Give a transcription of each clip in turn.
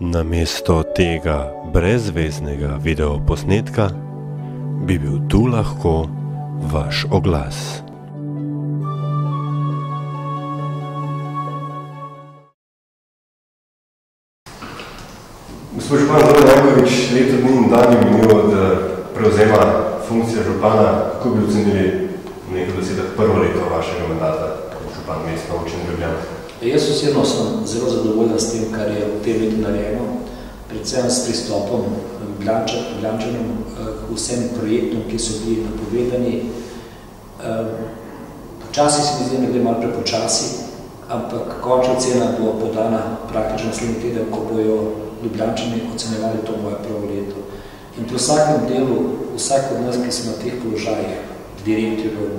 Namesto tega brezveznega videoposnetka bi bil tu lahko vaš oglas. Gospod župan Zoran Janković, leto dni in dan je minilo od prevzema funkcije župana. Kako bi ocenili v nekaj besedah prvo leto vašega mandata kot župan Mestne občine Ljubljana? Jaz osebno sem zelo zadovoljen s tem, kar je v tem letu narejeno, predvsem s pristopom Ljubljančanom k vsem projektom, ki so bili napovedani. Počasi se mi zdi, da gre malo prepočasi, ampak končna cena bo podana praktično naslednji teden, ko bojo Ljubljančani ocenjevali to moje prvo leto. In pri vsakem delu, vsak od nas, ki so na teh položajih, direktorjev,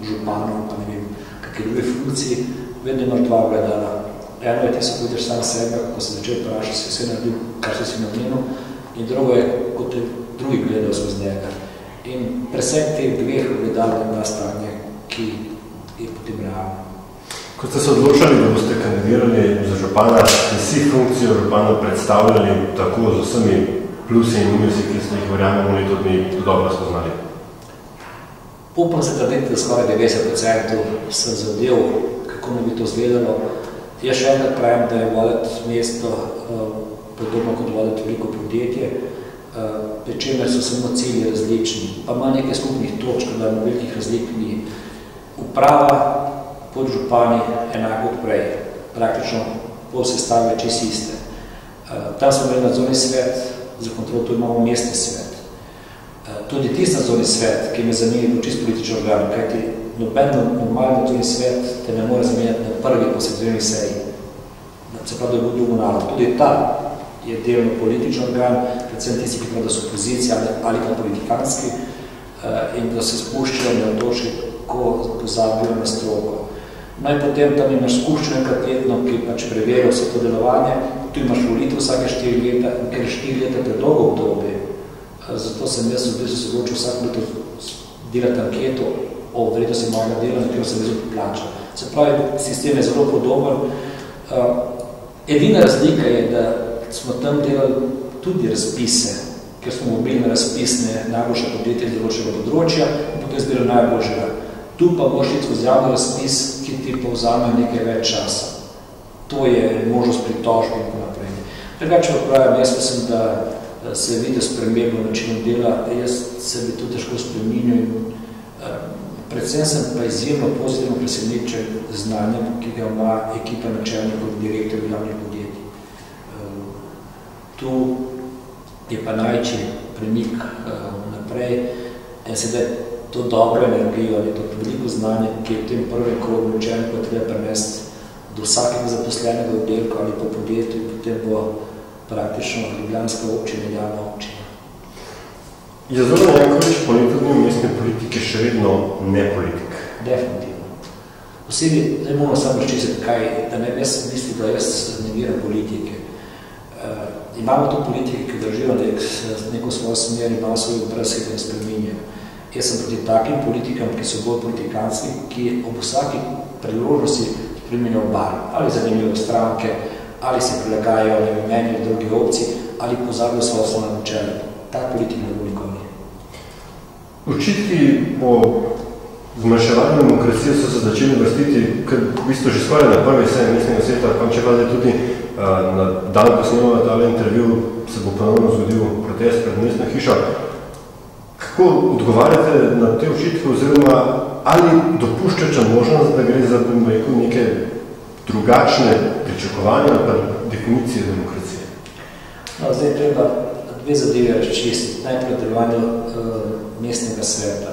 županov, pa ne vem, kakve druge funkcije, vedno imaš dva gledala. Eno je, ti se pojdiš sam sebe, ko se začel vprašati, si vse naredil, kar si namenil, in drugo je, kot te drugi gledajo skozi njega. In predvsem teh dveh gledal na stanje, ki je potem realno. Ko ste se odločali, da boste kandidirali za župana, ste si funkcijo župana predstavljali tako z vsemi plusi in minusi, ki ste jih verjamemo leto dni dobro spoznali? Upam se trditi, da skoraj 90% sem zadev, kako mi bi to izgledalo. Jaz še enkrat pravim, da je voditi mesto podobno kot voditi veliko podjetje, pri čemer so samo cilji različni, pa ima nekaj skupnih točk, da ima velikih razlik ni. Uprava pod župani enako kot prej, praktično pol sestave čist iste. Tam smo imeli nadzorni svet, za kontrol tu imamo mestni svet. Tudi tisti nadzorni svet, ki me zanima, bo čist politični organ, kajti noben normalni nadzorni svet te ne more zamenjati na prvi posvetovni seji. Se pravi, da je bil drugo narod. Tudi ta je delno politični organ, predvsem tisti, ki pravi, da so opozicija ali pa politikanski in da se spuščajo na točki, ko pozabijo na stroko. No in potem tam imaš skupščino enkrat letno, ki pač preverja vse to delovanje, tu imaš volitev vsake 4 leta, in ker je 4 leta predolgo obdobje, zato sem jaz v bistvu se odločil vsak leto delati anketo o vrednosti mojega dela, na katero sem zelo plačal. Se pravi, sistem je zelo podoben. Edina razlika je, da smo tam delali tudi razpise, ker smo bili na razpisne najboljše podjetje iz določenega področja in potem zbirali najboljšega. Tu pa boš iti skozi javni razpis, ki ti povzame nekaj več časa. To je možnost pritožbe in naprej. Drugače pa pravim, jaz mislim, da se vidi spremembo načinom dela, jaz se bi to težko spreminjal. Predvsem sem pa izjemno pozitivno presenečen znanjem, ki ga ima ekipa načelnikov, direktorjev javnih podjetij. Tu je pa največji premik naprej in sedaj to dobro energijo ali to veliko znanje, ki je v tem prvem krogu načelnikov treba prenesti do vsakega zaposlenega oddelka ali po podjetju in potem bo praktično Ljubljanska občina javna občina. Je Zoran Janković po letu dni mestne politike še vedno ne politik? Definitivno. Osebi, zdaj moramo samo razčistiti, kaj, da ne jaz misli, da jaz negiram politike. Imamo to politike, ki držijo neko svojo smer, imamo svoj obraz, ki ne spreminjajo. Jaz sem proti takim politikam, ki so bolj politikanski, ki ob vsaki priložnosti spreminjajo bar, ali zanimijo stranke, ali se prilagajajo mnenju drugih opcij, ali pozabijo svojo osnovno načelo. Ta politika ne bo nikoli. Očitki o zmanjševanju demokracije so se začeli vrstiti, ker v bistvu že skoraj na prvi seji mestnega sveta, končne vlade tudi na dan, ko snemamo tale intervju, se bo ponovno zgodil protest pred mestno hišo. Kako odgovarjate na te očitke oziroma ali dopuščača možnost, da gre za neke drugačne pričakovanja ali pa definicije demokracije? No, zdaj treba dve zadeve razčistiti. Najprej delovanje mestnega sveta.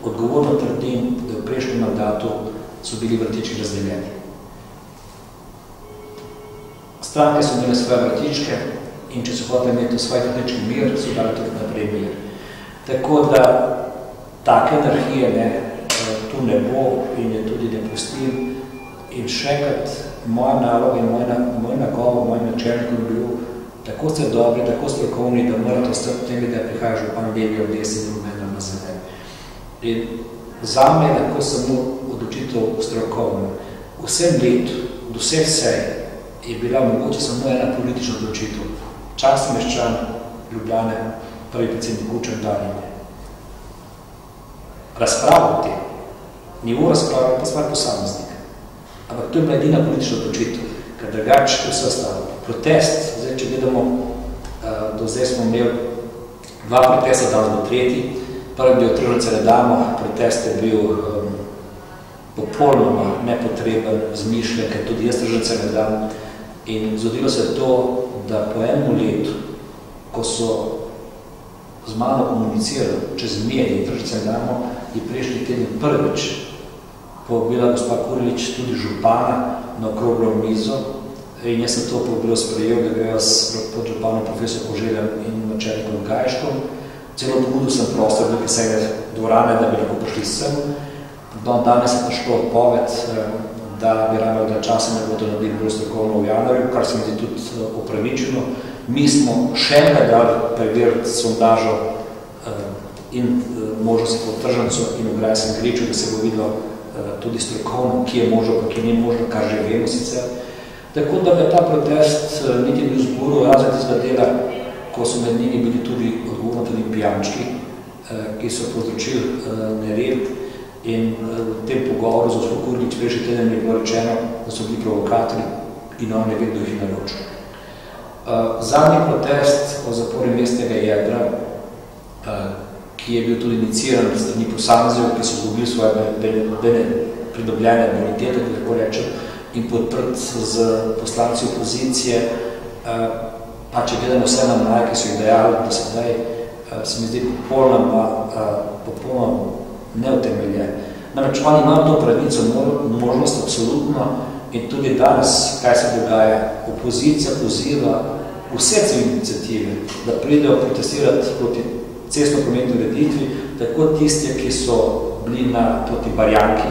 Odgovorno trdim, da v prejšnjem mandatu so bili vrtički razdeljeni. Stranke so imeli svoje vrtičke in če so hoteli imeti svoj vrtički mir, so dali tudi naprej mir. Tako da take anarhije tu ne bo in je tudi ne pustim. In še enkrat, moja naloga in moj nagovor, moj načelnik je bil, tako ste dobri, tako strokovni, da morate ostati temi, da prihaja župan levi od desni in rumena na zeleni. In zame je lahko samo odločitev strokovna. Vsem letu od vseh sej je bila mogoče samo ena politična odločitev. Častni meščan Ljubljane, prvi predsednik Kučan Danine. Razprava o tem, nivo razprava pa stvar posameznika. Ampak to je bila edina politična odločitev, ker drugače je vse ostalo. Protest, zdaj, če gledamo, do zdaj smo imeli 2 protesta, danes bo 3. Prvi je bil Tržnice ne damo, protest je bil popolnoma nepotreben, zmišljen, ker tudi jaz Tržnice ne dam. In zgodilo se to, da po enem letu, ko so z mano komunicirali čez medij Tržnice ne damo, je prejšnji teden prvič povabila gospa Kurilič tudi župana na okroglo mizo in jaz sem to povabilo sprejel, da grejo s podžupanom profesor Koželjem in načelnikom Gajškom. Celo ponudil sem prostor, da bi se dvorane, da bi lahko prišli sem. Danes je prišlo odpoved, da bi rabili da časa ne bodo naredili bolj strokovno v januarju, kar se mi zdi tudi upravičeno. Mi smo še dali preveriti sondažo in možnosti po Tržnico in v Grajskem Griču, da se bo videlo tudi strokovno, ki je možno, pa ki ni možno, kar že vemo sicer. Tako da je ta protest niti bil zboru razen tistega dela, ko so med njimi bili tudi odgovorno tudi pijančki, ki so povzročili nered. In v tem pogovoru z gospod Kurilič prejšnji teden je bilo rečeno, da so bili provokatorji in on ne ve, kdo jih naročil. Zadnji protest o zapori mestnega jedra, ki je bil tudi iniciran s strani posameznikov, ki so izgubili svoje pridobljene bonitete, da tako rečem, in podprt z poslanci opozicije, pa če gledamo vse namreje, ki so jih dejali, da sedaj se mi zdi popolnoma neutemeljen. Namreč oni imajo to pravico, možnost absolutno in tudi danes, kaj se dogaja, opozicija poziva vse civilne iniciative, da pridejo protestirati proti cestno-prometni ureditvi, tako tiste, ki so bili proti Barjanki,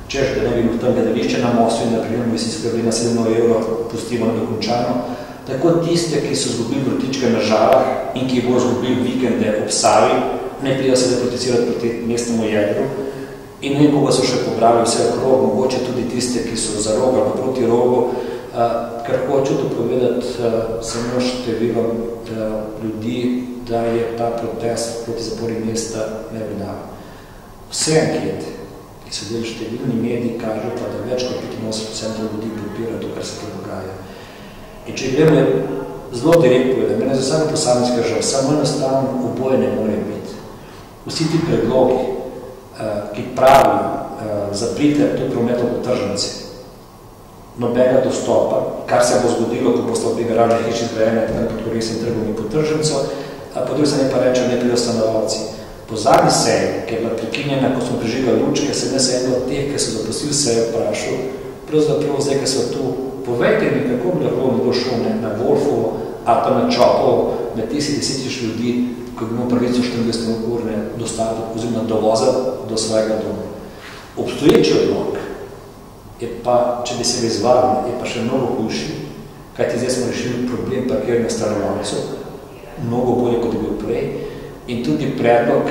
češ, da ne bi bilo tam gledališče na mostu in na primer bi si skrbili na 7 evrov, pustimo nedokončano, tako tiste, ki so izgubili vrtičke na Žalah in ki bodo izgubili vikende ob Savi, ne prida se da protestirati proti mestnemu jedru in ne koga so še pobrali vse okrog, mogoče tudi tiste, ki so za rogo ali proti rogu, kar hoče dopovedati samo številom ljudi, da je ta protest proti zapori mesta nevredaven. Vse ankete, ki so delali številni mediji, kažejo pa, da več kot 85% ljudi podpira to, kar se to dogaja. In če gremo zelo direkt povedati, mene za vsega posameznika žal, samo enostavno oboje ne more biti. Vsi ti predlogi, ki pravijo zaprite to prometo po Tržnici, nobenega dostopa, kar se bo zgodilo, ko boste obe garažne hiši zgrajene pod Koresnim trgom in po Tržnico, po drugi strani pa rečejo, ne pridejo stanovalci. Po zadnji seji, ki je bila prekinjena, ko smo prižigali lučke, se ne se eno od teh, ki so zapustili sejo, vprašal, pravzaprav zdaj, ki so tu, povejte mi, kako bi lahko nekdo šel na Wolfovo, ali pa na Čopov, med tisti 10 ljudi, ko bi imel pravico 24-urne dostave oziroma dovoza do svojega doma. Obstoječi odlog je pa, če bi se ga izvali, je pa še mnogo hujši, kajti zdaj smo rešili problem parkiranja stanovancev, mnogo bolje, kot je bil prej, in tudi predlog,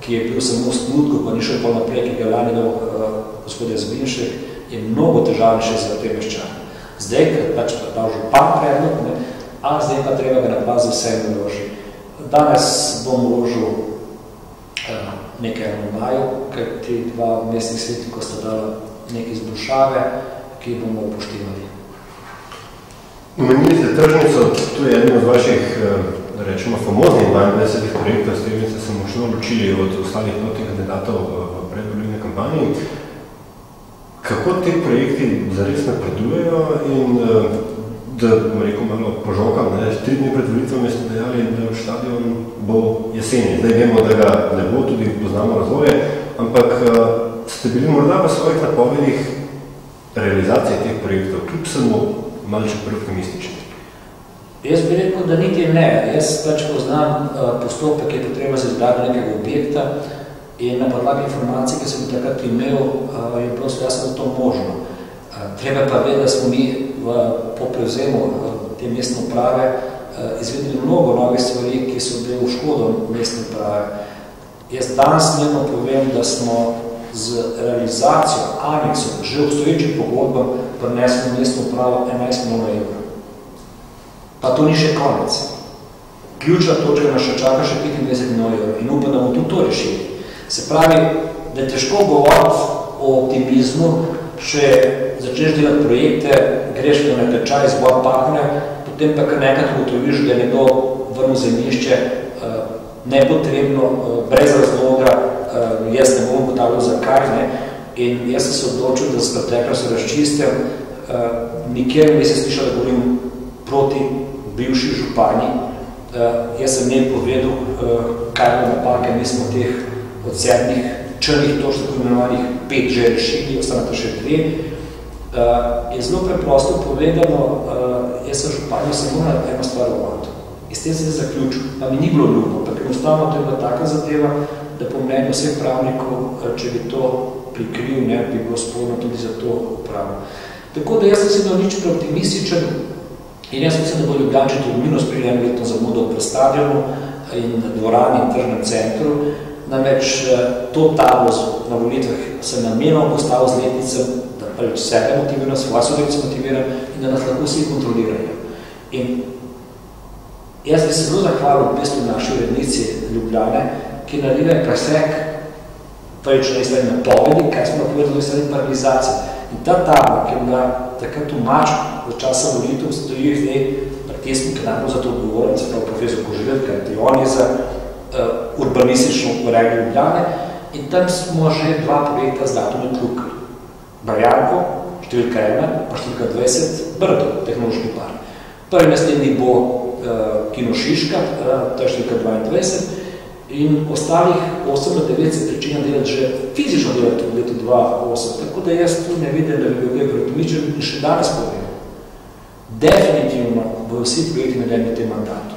ki je bil samo snutko, pa ni šel pa naprej, ki ga lani dal gospod Jazbinšek, je mnogo težavnejše za te meščane. Zdaj, ker pač ta župan predlog, a zdaj pa treba ga napad za vse naloži. Danes bom vložil nekaj amandmajev, ker ti 2 mestnih svetnikov sta dala neke izboljšave, ki bomo upoštevali. Omenili ste Tržnico, to je eden od vaših, da rečemo, famoznih 22 projektov, s katerimi ste se močno ločili od ostalih kandidatov v predvolilni kampanji. Kako te projekti zares napredujejo in da, bom rekel, malo požokam, 3 dni pred volitvami ste dejali, da štadion bo jeseni. Zdaj vemo, da ga ne bo, tudi poznamo razloge, ampak ste bili morda v svojih napovedih realizacije teh projektov, kljub samo malce preoptimistični? Jaz bi rekel, da niti ne. Jaz pač poznam postopek, ki je potreba za izgradnjo nekega objekta in na podlagi informacij, ki sem takrat imel, je prosto jasno, da to možno. Treba pa vedeti, da smo mi po prevzemu te mestne uprave izvedeli mnogo novih stvari, ki so bile v škodo mestne uprave. Jaz danes njeno povem, da smo z realizacijo aneksov že obstoječim pogodbam prineslo mestno upravo 11 milijonov evrov. Pa to ni še konec. Ključna točka nas še čaka še 25 milijonov evrov in upam, da bomo tudi to rešili. Se pravi, da je težko govoriti o optimizmu, če začneš delati projekte, greš na natečaj, izbor partnerja, potem pa kar nekaj ugotoviš, da je nekdo vrnil zemljišče nepotrebno, brez razloga, jaz ne bom ugotavljal zakaj, ne? In jaz sem se odločil, da z preteklosti razčistim, nikjer ne se slišal, da govorim proti bivši župani. Jaz sem njej povedal, kaj bo napake, mi smo teh od 7 črnih točk, tako imenovanih 5 že rešili, ostanete še 2. Je zelo preprosto povedano, jaz sem županjo samo na eno stvar ugotovil. Iz te se je zaključil, pa mi ni bilo ljubno, ampak enostavno to je bila taka zadeva, da po mnenju vseh pravnikov, če bi to prikril, ne, bi bilo sporno tudi za to upravo. Tako da jaz sem nič preoptimističen in jaz mislim, da bo Ljubljančani tudi minus pri letno zamudo v stadionu in dvorani in tržnem centru. Namreč to tablo na volitvah sem namenoma postavil z letnicem, da prvič sebe motiviram, svoje sodelavce motiviram in da nas lahko vsi kontrolirajo. In jaz bi se zelo zahvalil v bistvu naši urednici Ljubljane, ki je naredila presek, prvič na strani napovedi, kaj smo napovedali na strani paralizacije. In ta tabla, ki je bila takrat v mačku za časa volitev, stoji zdaj pritisnik, ki nam bo za to odgovoren, se pravi profesor Koželet, kajti on je za urbanistično urejanje Ljubljane in tam smo že 2 projekta z datumi odklukali. Barjanko, številka 1, pa številka 20, Brdo, tehnološki park. Prvi naslednji bo Kino Šiška, to je številka 22, in ostalih 8 do 9 se pričenja delati že fizično delati v letu 2008, tako da jaz tu ne vidim, da bi bil preoptimističen in še danes povem. Definitivno bodo vsi projekti naredili v tem mandatu.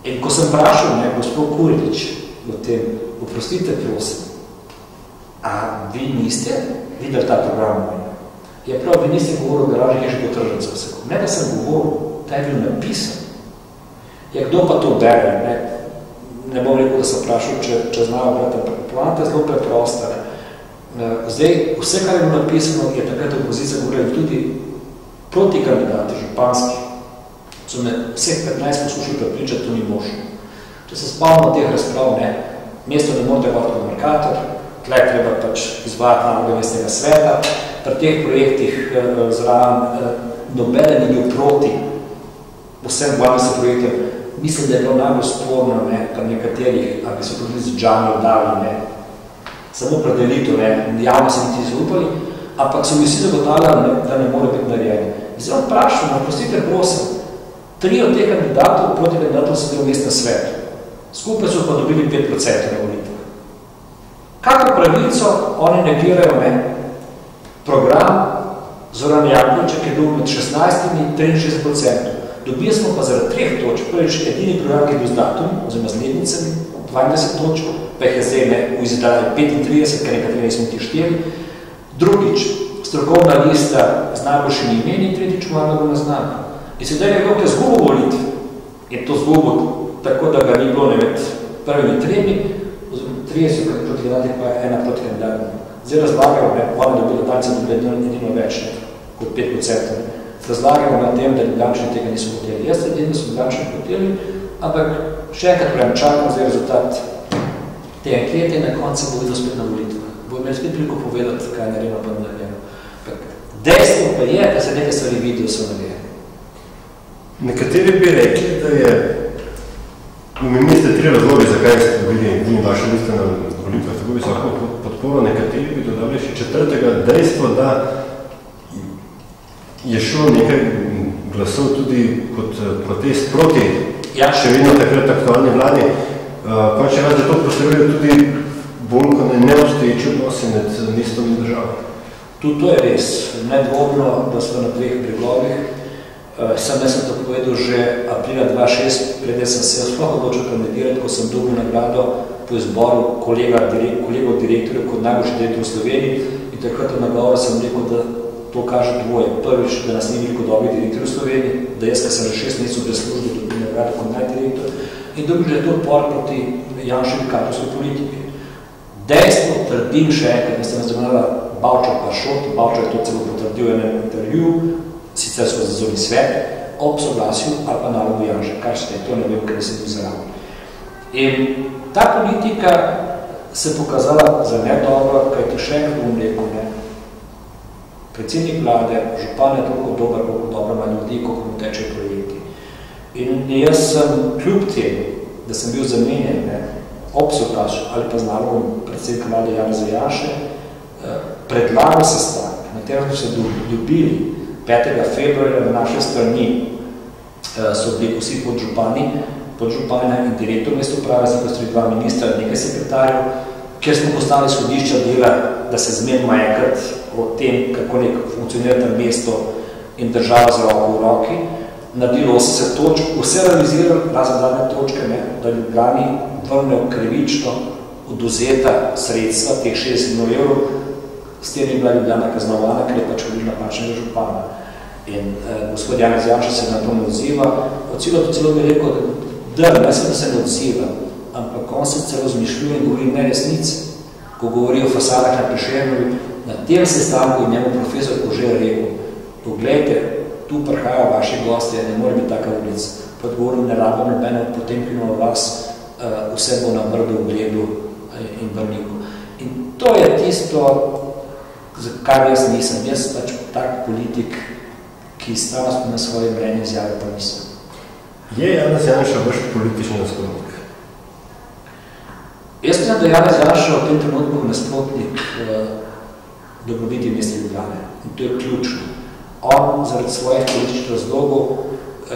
In ko sem vprašal, gospod Kurilič, o tem, oprostite, prosim, a vi niste videli ta program? Je prav, vi niste govoril o garaži, je že po tržnico. Ne, da sem govoril, ta je bil napisan. Ja, kdo pa to bere? Ne bom rekel, da sem vprašal, če znajo brati, ampak poanta je zelo preprosta. Zdaj, vse, kar je bilo napisano, je takrat opozicija govorila tudi proti kandidati, županski. So me vseh 15 poskušali prepričati, to ni možno. Če se spomnimo teh razprav, mesto ne morate govoriti kot Mercator, tlej treba pač izvajati naloge mestnega sveta, pri teh projektih zraven nobene ni bil proti vsem 20 projektem. Mislim, da je bilo najbolj sporno, pri nekaterih, ali so tudi z džami oddali, samo predelito, javno se niti zaupali, ampak so mi vsi zagotavljali, da ne more biti narejeni. Zdaj vam vprašam, prostite, prosim, 3 od teh kandidatov proti kandidatov so bili v mestnem svetu. Skupaj so pa dobili 5% na volitvah. Kako pravico oni negirajo program Zoran Jankovića, ki je bil med 16 in 63%. Dobili smo pa zaradi 3 točk, prvič edini program, ki je bil z datum, oziroma z letnicami, 20 točk, pa jih je zdaj v izdaji 35, ker nekateri nismo ti 4. Drugič, strokovna lista z najboljšimi imeni, tretjič mladega naznanka. In sedaj nekdo, ki je zgubil volitve, je to zgubil tako, da ga ni bilo med prvimi 3, oziroma 30 proti kandidati, pa je 1 proti kandidati. Zdaj razlagajo, oni dobili daljce dobili edino več, kot 5%. Razlagajo na tem, da Ljubljančani tega niso hoteli. Jaz edino so Ljubljančani hoteli, ampak še enkrat pravim, čakam zdaj rezultat te ankete in na koncu bo videl spet na volitvah. Bo imel spet priliko povedati, kaj je narejeno, pa narejeno. Dejstvo pa je, da se nekaj stvari vidijo, so narejeno. Nekateri bi rekli, da je, omenili 3 razloge, zakaj ste bili vaša lista na volitvah tako visoko podporo, nekateri bi dodali še 4. dejstvo, da je šlo nekaj glasov tudi kot protest proti še vedno takrat aktualni vladi. Končne raz, da to postavljajo tudi bolj kot neobstoječi odnosi med mestom in državo. Tudi to je res. Nedvomno, da smo na 2 bregovih. Sam jaz sem to povedal že aprila 2006, preden sem se sploh odločil kandidirati, ko sem dobil nagrado po izboru kolegov direktorjev kot najboljši direktor v Sloveniji in takrat v nagovoru sem rekel, da to kaže dvoje. Prvič, da nas ni veliko dobrih direktorjev v Sloveniji, da jaz, ki sem že 6 mesecev brez službe, dobil nagrado kot najdirektor in drugič, da je to odpor proti Janševi kadrovski politiki. Dejstvo trdim še enkrat, da sem razumela Bavčar pa Šot, Bavčar je to celo potrdil v enem intervju, sicer skozi Nadzorni svet, ob soglasju ali pa nalogu Janša, kar se je, to ne vem, ker sem bil zraven. In ta politika se pokazala za nedobro, kajti še enkrat bom rekel, ne, predsednik vlade, župan je toliko dober, koliko dobro ima ljudi, koliko mu tečejo projekti. In jaz sem kljub temu, da sem bil zamenjen, ne, ob soglasju ali pa z nalogom predsednika vlade Janeza Janše, predlagal sestanek, na tem smo se dobili 5. februarja na naše strani, so bili vsi podžupani in direktor mesta uprave, zaposlili 2 ministra, nekaj sekretarjev, kjer smo postali izhodišča dela, da se zmenimo enkrat o tem, kako nek funkcionira mesto in država z roko v roki, naredilo 80 točk, vse realizirali, razen zadnje točke, ne, da Ljubljani vrnejo krivično odvzeta sredstva, teh 60 milijonov evrov, s tem je bila Ljubljana kaznovana, ker je pač volilna napačnega župana. In gospod Janez Janša se na to ne odziva. Celo bi rekel, da ne se ne odziva, ampak on se celo zmišljuje in govori ne resnice. Ko govori o fasadah na Prešernovi, na tem sestanku in njemu profesor Kožer rekel, poglejte, tu prihajajo vaši gostje, ne more biti taka ulica. Podgovoril ne rabo nobene, potem kino vas vse bo na mrdu, gledu in vrniku. In to je tisto, za kar jaz nisem. Jaz pač tak politik, ki stavno na svoje mnenje izjave pa nisem. Je Janez Janša vaš politični nasprotnik? Jaz mislim, da je Janez Janša v tem trenutku nasprotnik dobrobiti mesta Ljubljane. In to je ključno. On zaradi svojih političnih razlogov,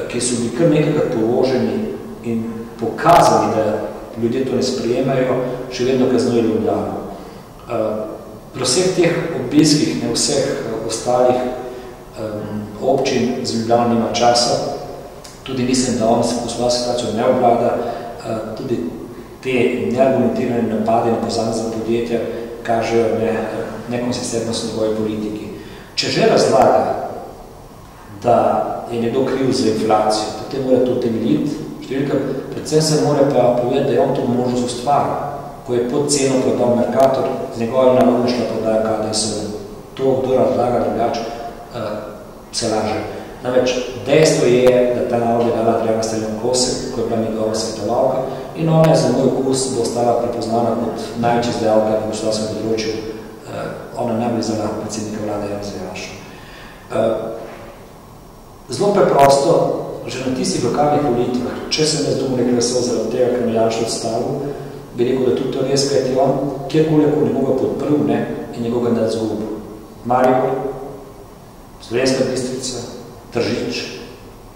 ki so bili kar nekaj položeni in pokazali, da ljudje to ne sprejemajo, še vedno kaznuje Ljubljano. Pri vseh teh obiskih, ne vseh ostalih občin z Ljubljano nima časa, tudi mislim, da on se po svojo situacijo ne obvlada, tudi te neargumentirane napade na posamezna podjetja kažejo nekonsistentnost njegove politiki. Če že razlaga, da je nekdo kriv za inflacijo, potem mora to temeljiti, številka, predvsem se mora pa povedati, da je on to možnost ustvaril, ko je pod ceno prodal Mercator, z njegovim nalogom šla prodaja KDS. To, kdo razlaga drugače, se laže. Namreč, dejstvo je, da ta nalog je dala Adriana Streljan-Kosek, ko je bila njegova svetovalka, in ona je za moj okus bo ostala prepoznana kot največja izdajalka na gospodarskem področju. Ona najbolj izdala predsednika vlade Janeza Janše. Zelo preprosto, že na tistih lokalnih volitvah, če se ne zdomu nekaj vesel zaradi tega, ker me Janša odstavil, bi rekel, da tudi to res, kajti on kjerkoli nekoga podprl, ne, in njegoga ne zgubil. Maribor, Slovenska Bistrica, Tržič,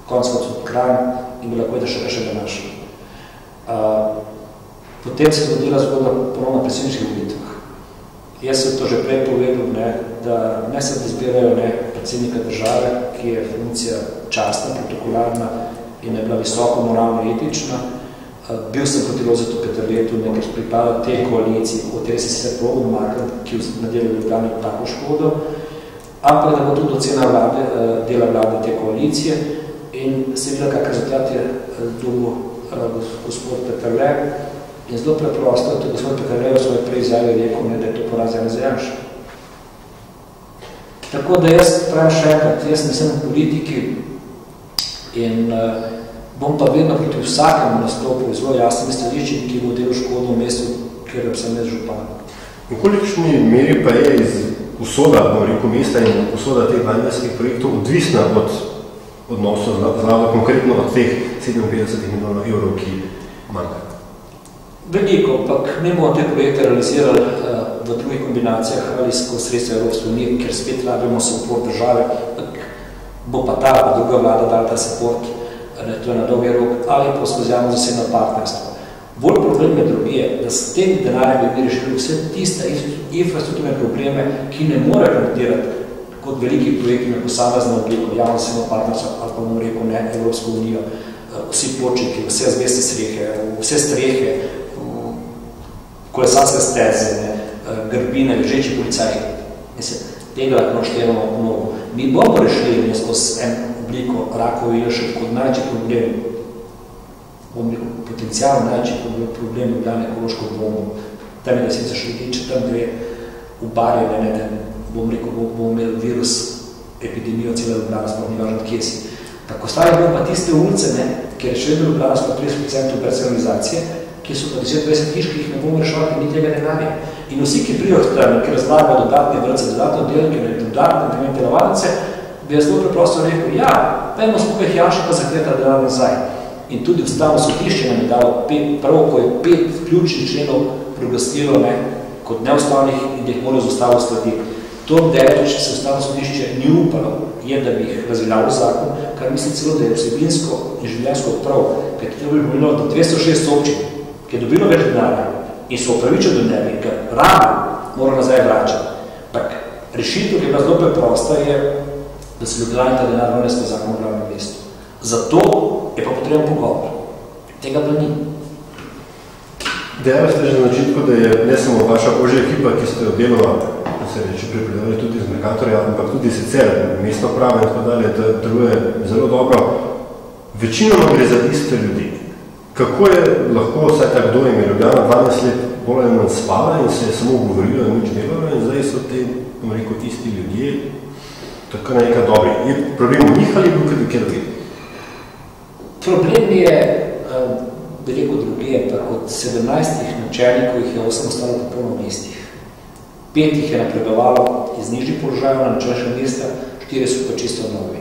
konec kot Kranj in bi lahko da še ga našli. Potem se je zgodila zgodba ponovno na predsedniških volitvah. Jaz sem to že prej povedal, ne, da ne se izbirajo predsednika države, ki je funkcija častna, protokolarna in je bila visoko moralno etična. Bil sem proti Lozetu Peterletu, nekaj pripada te koaliciji, o kateri se sicer probil umakniti, ki v nadelu Ljubljani tako škodo, ampak da bo tudi ocena vlade, dela vlade te koalicije in se videla, kak rezultat je dobil gospod Peterle. In zelo preprosto, tudi gospod Peterle v svoje preizjave rekel, da je to poraz Janeza Janše. Tako da jaz pravim še enkrat, jaz nisem v politiki in bom pa vedno proti vsakemu nastopu zelo jasnimi stališči, ki bo delal škodo v mestu, kjer sem jaz župan. V kolikšni meri pa je iz usoda, bom rekel, mesta in usoda teh 22 projektov odvisna od odnosov zlava, konkretno od teh 57 milijonov evrov, ki manjka? Veliko, ampak mi bomo te projekte realizirali v drugih kombinacijah ali skozi sredstva Evropske unije, ker spet rabimo support države, bo pa ta druga vlada dala ta support, to je na dolgi rok, ali pa skozi javno zasebno partnerstvo. Bolj problem je drugje, da s tem denarjem bi rešili vse tiste infrastrukturne probleme, ki ne more kandidirati kot veliki projekti na posamezno obliko, javno zasebno partnerstvo ali pa bomo rekel ne Evropsko unijo, vsi pločniki, vse azbestne strehe, vse strehe, kolesarske steze, grbine, ležeči policaji. Tega lahko naštevamo mnogo. Mi bomo rešili skozi en obliko rakove jelšev kot največji problem, potencijalno največji problem Ljubljane ekološko bomo. tam je da sicer še ljudi, če tam dve ubarjene, ne, da bom rekel, bomo imeli virus, epidemijo, cela Ljubljana, sploh ni važno, kje si. Tako stali bomo pa tiste ulice, ne, kjer je še vedno Ljubljana, sploh 30% personalizacije, ki so pa 10-20 hiš, ki jih ne bomo rešovati ni tega denarja. In vsi, ki prijo tam, ki razlagajo dodatne vrste, dodatne oddelke, dodatne telovalnice, bi jaz zelo preprosto rekel, ja, pejmo skupaj Janša pa zakreta denar nazaj. In tudi Ustavno sodišče nam je dalo prvo, ko je 5 ključnih členov proglasilo kot neustavnih in da jih morajo z Ustavo uskladiti. To deleč se Ustavno sodišče ni upalo, je, da bi jih razveljavilo zakon, kar mislim celo, da je vsebinsko in življenjsko prav, ker to bi bilo, da 206 občin, ki je dobilo več denarja in so upravičili do njega in ga rado mora nazaj vračati. Tak, rešitev, ki je bila zelo preprosta, je, da se Ljubljana ta denar vrne skozi zakon v glavnem mestu. Zato je pa potreben pogovor. Tega pa ni. Dejali ste že na začetku, da je ne samo vaša ožja ekipa, ki ste jo delala, da se reči pripravljali tudi z Mercatorja, ampak tudi sicer mestno pravo in tako dalje, da deluje zelo dobro. Večinoma gre za iste ljudi. Kako je lahko vsaj tak dojem, je Ljubljana 12 let bolj ali manj spala in se je samo govorilo in nič delalo in zdaj so te, bom rekel, isti ljudje tako na nekaj dobri. Je problem v njih ali bil kje drugi? Problem je, bi rekel druge, pa od 17 načelnikov jih je 8 ostalo po polno mestih. 5 jih je napredovalo iz nižjih položajev na načelniška mesta, 4 so pa čisto novi.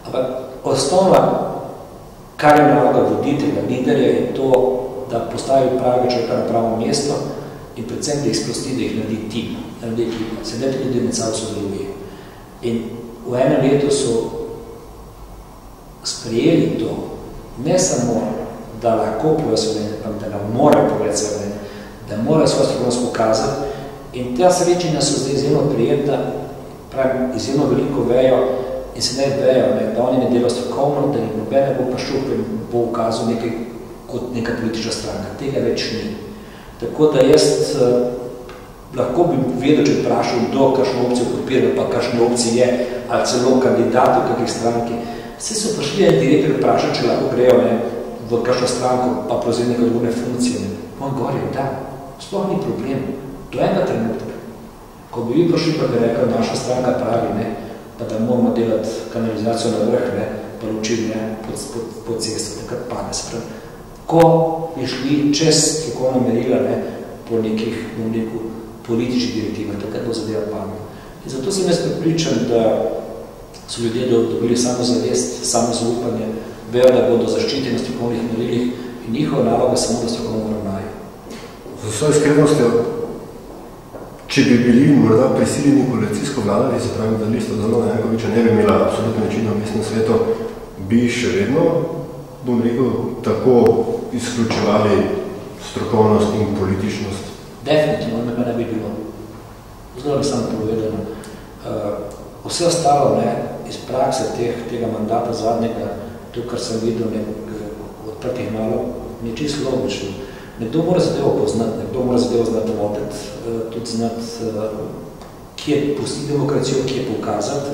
Ampak osnova, kar je naloga voditelja, liderja, je to, da postavi pravi človeka na pravo mesto in predvsem, da jih sprosti, da jih naredi tim, da naredi ekipa. Sedeti ljudi med sabo sodelujejo. In v enem letu so sprejeli to, ne samo, da lahko povedo Slovenije, da nam morajo povedati Slovenije, da morajo svojo strokovnost pokazati. In te srečenja so zdaj izjemno prijetna, pravim, izjemno veliko vejo in se ne vejo, da oni ne delajo strokovno, da jih nobene bo pa šup in bo ukazal nekaj kot neka politična stranka. Tega več ni. Tako da jaz lahko bi vedel, če vprašal, kdo kakšno opcijo podpira, pa kakšne opcije je, ali celo kandidatov kakih stranki. Vse so prišli direktor vprašati, če lahko grejo v kakšno stranko, pa prevzeli neke odgovorne funkcije. On govori, da, sploh ni problem. Do enega trenutka, ko bi vi prišli, pa bi rekel, naša stranka pravi, pa da moramo delati kanalizacijo na vrh, pa ločiti po cestu, takrat pade se pravi. Ko bi šli čez strokovna merila po nekih političnih direktivah, takrat bo zadeva padla. In zato sem jaz pripričan, da so ljudje dobili samozavest, samozaupanje, vejo, da bodo zaščiteni na strokovnih merilih in njihova naloga samo, da strokovno ravnajo. Z vso iskrenostjo, če bi bili morda prisiljeni koalicijsko vladati, se pravi, da listo Zorana Jankovića ne bi imela absolutno večino v mestnem svetu, bi še vedno, bom rekel, tako izključevali strokovnost in političnost? Definitivno, me ne bi bilo. Zelo bi samo povedano. Vse ostalo iz prakse tega mandata zadnjega, to, kar sem videl odprtih nalog, mi je čisto logično. Nekdo mora zadevo poznati, nekdo mora zadevo znati voditi, tudi znati, kje pustiti demokracijo, kje pokazati.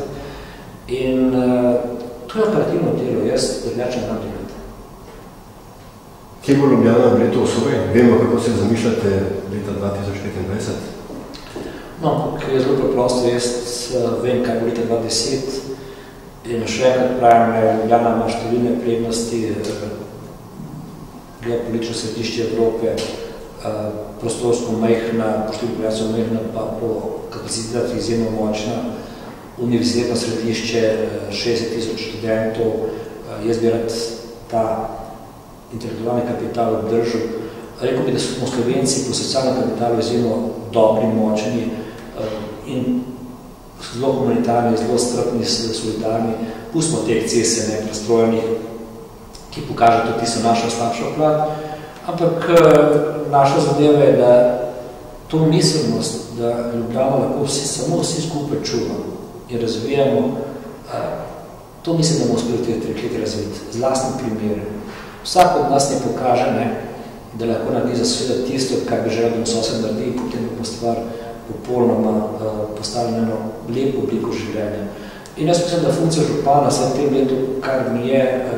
In to je operativno delo, jaz drugače ne delati. Kje bo Ljubljana v letu osvoje? Vemo, kako se zamišljate leta 2025? No, ker je zelo preprosto, jaz vem, kaj bo leta 2010 in še enkrat pravim, Ljubljana ima številne prednosti, geopolitično središče Evrope, prostorsko majhna, po število prebivalcev majhna, pa po kapaciteti izjemno močna, univerzitetno središče, 60,000 študentov, jaz bi rad ta intelektualni kapital obdržal. Rekel bi, da smo Slovenci po socialnem kapitalu izjemno dobri, močni in zelo humanitarni, zelo strpni, solidarni. Pustimo te excese prestrojenih, ki pokažejo tudi tisto našo slabšo plat, ampak naša zadeva je, da to miselnost, da Ljubljana lahko samo vsi skupaj čuvamo in razvijamo, to mislim, da bomo uspeli te trikljeti razviti z lastnim primerom. Vsak od nas ne pokaže, da lahko naredi za sveda tisto, kar bi želel, da mu sosed naredi, in potem bo stvar popolnoma postavljeno lepo obliko življenja. In jaz mislim, da funkcija župana vsaj v tem letu, kar mi je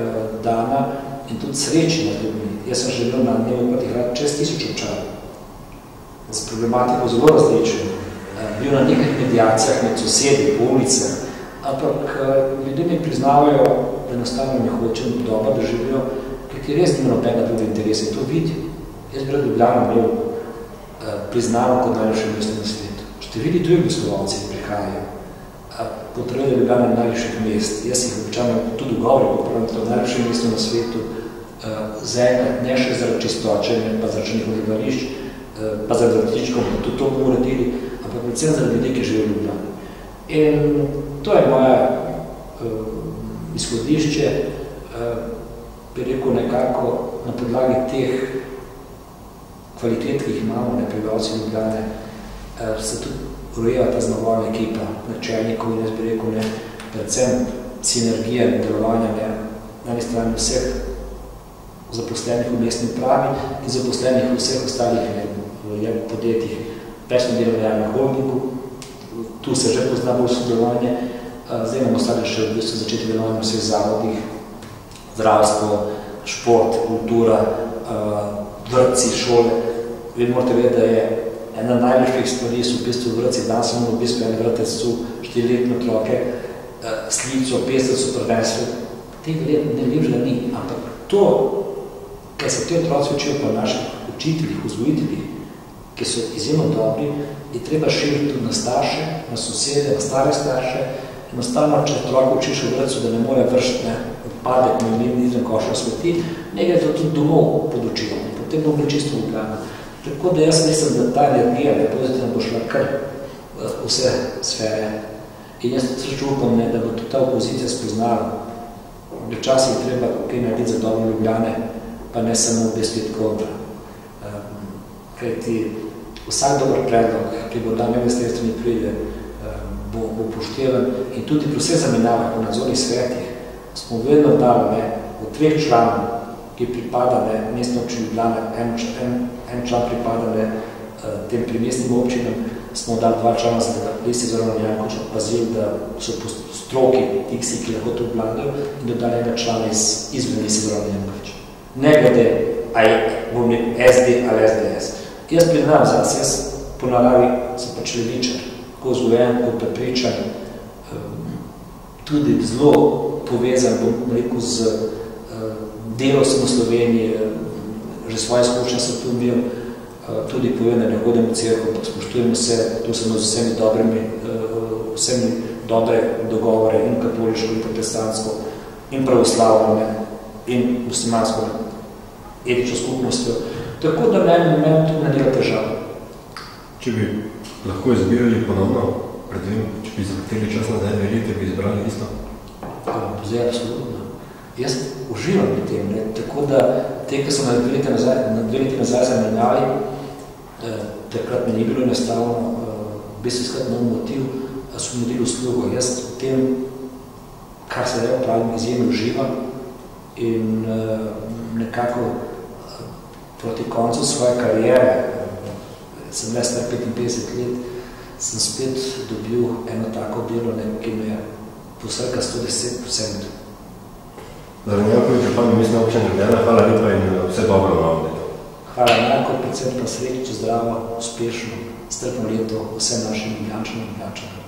dana in tudi sreči nad ljudmi. Jaz sem želel na dnevu odprtih vrat čez 1000 občanov. z problematiko zelo različen, bil na nekaj medijacijah med sosedi, po ulicah, ampak ljudje mi priznavajo, da enostavno ne hočem dobro, da živijo, ker res nima nobenega druge interese. To vidi. Jaz bi rad Ljubljano imel priznano kot najljubše mesto na svetu. Številni tuji obiskovalci prihajajo, potrebujejo Ljubljana najljubših mest. Jaz jih običajno tudi govori, popravim, to najljubše mesto na svetu, zaenkrat ne še zaradi čistoče, pa zaradi odlagališč, pa zaradi vrtičkov, tudi to bomo uredili, ampak predvsem zaradi ljudi, ki živijo v Ljubljani. In to je moje izhodišče, bi rekel nekako na podlagi teh kvalitet, ki jih imamo, prebivalci Ljubljane, se tudi urejeva ta zmagovalna ekipa načelnikov in jaz bi rekel, predvsem sinergija delovanja na eni strani vseh zaposlenih v mestni upravi in zaposlenih v vseh ostalih podjetjih. Več smo delali na holdingu, tu se že pozna bolj sodelovanje, zdaj nam ostali še v bistvu začeti delovanje v vseh zavodih, zdravstvo, šport, kultura, vrtci, šole. Vi morate vedeti, da je ena najljubših stvari so v bistvu vrtci. Danes sem v bistvu en vrtec su 4-letne otroke, slico, pesnico, prvenstvo. Tega najljubšega ni, ampak to, kaj se te otroci učijo po naših učiteljih, vzgojiteljih, ki so izjemno dobri, je treba širiti tudi na starše, na sosede, na stare starše. Enostavno, če otroka učiš v vrtcu, da ne more vršiti odpadek, izven koša smeti, nekaj to tudi domov podučilo. Potem bomo bili čisto Ljubljana. Tako da jaz mislim, da ta energija pozitivna bo šla kar vse sfere. In jaz se čupam, da bo tudi ta opozicija spoznala. Včasih je treba kaj narediti za dobro Ljubljane, pa ne samo beslit kontra. Kajti vsak dober predlog, ki bo dan investicijami pride, bo upošteven in tudi pri vseh zamenjavah v nadzornih svetih smo vedno dali od 3 članov, ki pripada mestno občini Ljubljana, en član pripada tem primestnim občinam, smo dali 2 člana za listi Zoran Jankovič, pazili, da so po stroki tiksi, ki lahko to obvladajo, in dodali enega člana izven listi Zoran Jankovič. Ne glede, bom SD ali SDS. Jaz priznam zase, jaz po naravi sem pač levičar, ko vzgojen, ko prepričan, tudi zelo povezan, bom rekel, z delom sem v Sloveniji, že svoje izkušnje sem tu imel, tudi povedal, da ne hodim v cerkev, pa spoštujem vse, tu sem z vsemi dobrimi, vsemi dobre dogovore, in katoliško, in protestantsko, in pravoslavno, in muslimansko, etično skupnostjo. Tako da meni tudi ne dela težava. Če bi lahko izbirali ponovno, predvim, če bi zahteli čas nazaj, verjete, bi izbrali isto? Zdaj, absolutno. Jaz uživam pri tem, tako da te, ki so na 2 leti nazaj zamenjali, takrat mi ni bilo enostavno, v bistvu iskati nov motiv, so modili uslugo. Jaz v tem, kar se da pravim, izjemno uživam in nekako proti koncu svoje karijere, sem le star 55 let, sem spet dobil eno tako delo, ki me je posrka 110%. Zoran Jankovič, župan mestne občine Ljubljana, hvala lepa in vse dobro na novo leto. Hvala enako, predvsem pa srečno, zdravo, uspešno, strpno leto vsem našim Ljubljančanom in Ljubljančanom.